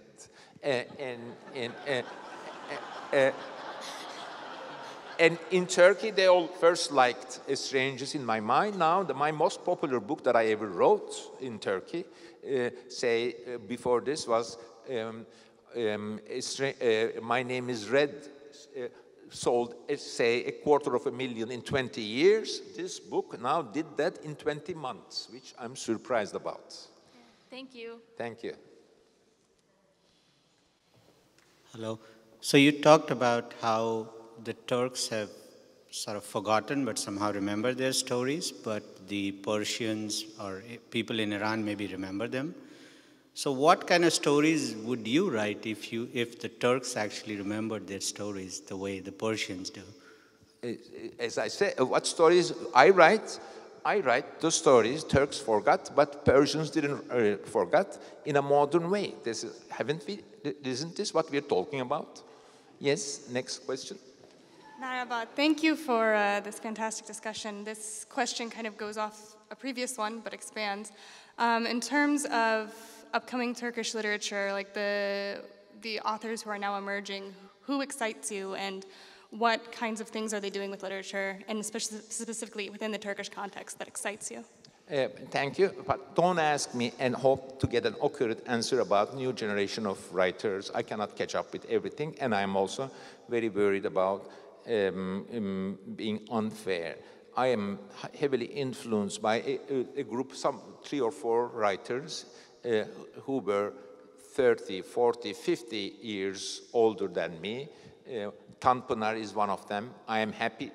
And in Turkey, they all first liked Strangers in My Mind. Now, my most popular book that I ever wrote in Turkey, before this was My Name is Red, sold, say, 250,000 in 20 years. This book now did that in 20 months, which I'm surprised about. Thank you. Thank you. Hello. So you talked about how the Turks have sort of forgotten but somehow remember their stories, but the Persians or people in Iran maybe remember them. So what kind of stories would you write if the Turks actually remembered their stories the way the Persians do? As I say, what stories I write? I write the stories Turks forgot, but Persians didn't forget in a modern way. Isn't this what we're talking about? Yes, next question. Merhaba, thank you for this fantastic discussion. This question kind of goes off a previous one, but expands. In terms of upcoming Turkish literature, like the authors who are now emerging, who excites you, and what kinds of things are they doing with literature, and especially specifically within the Turkish context, that excites you? Thank you, but don't ask me and hope to get an accurate answer about new generation of writers. I cannot catch up with everything, and I'm also very worried about being unfair. I am heavily influenced by a group, some 3 or 4 writers who were 30, 40, 50 years older than me. Tanpınar is one of them. I am happy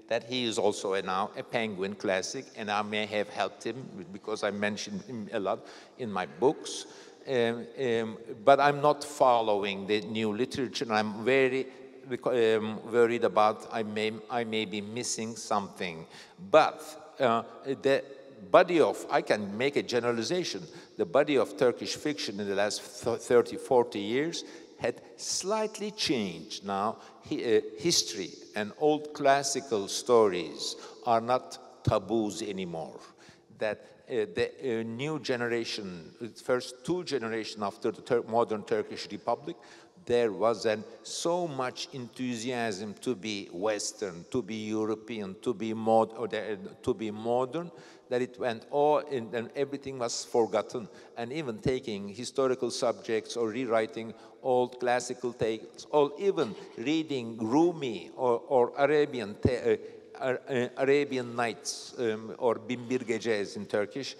that he is also now a Penguin classic, and I may have helped him because I mentioned him a lot in my books. But I'm not following the new literature. I'm very worried about I may be missing something. But the body of, I can make a generalization, the body of Turkish fiction in the last 30, 40 years had slightly changed. Now, history and old classical stories are not taboos anymore. That the new generation, the first 2 generations after the modern Turkish Republic, there was so much enthusiasm to be Western, to be European, to be modern, that it went and everything was forgotten. And even taking historical subjects or rewriting old classical tales, or even reading Rumi or Arabian Nights or Binbir Gece in Turkish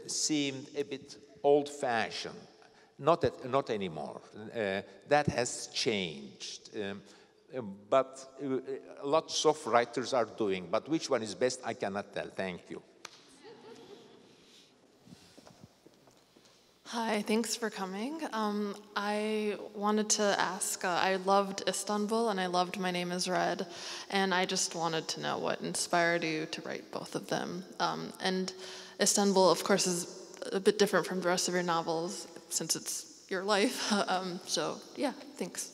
seemed a bit old-fashioned. Not anymore. That has changed. But lots of writers are doing. But which one is best, I cannot tell. Thank you. Hi, thanks for coming. I wanted to ask, I loved Istanbul and I loved My Name is Red, and I just wanted to know what inspired you to write both of them. And Istanbul, of course, is a bit different from the rest of your novels since it's your life. So, yeah, thanks.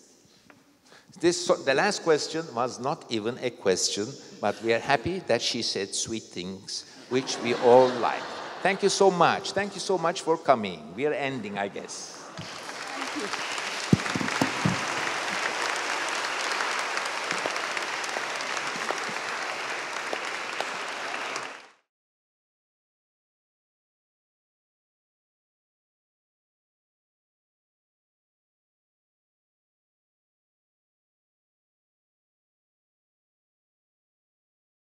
The last question was not even a question, but we are happy that she said sweet things, which we all like. Thank you so much. Thank you so much for coming. We are ending, I guess. Thank you.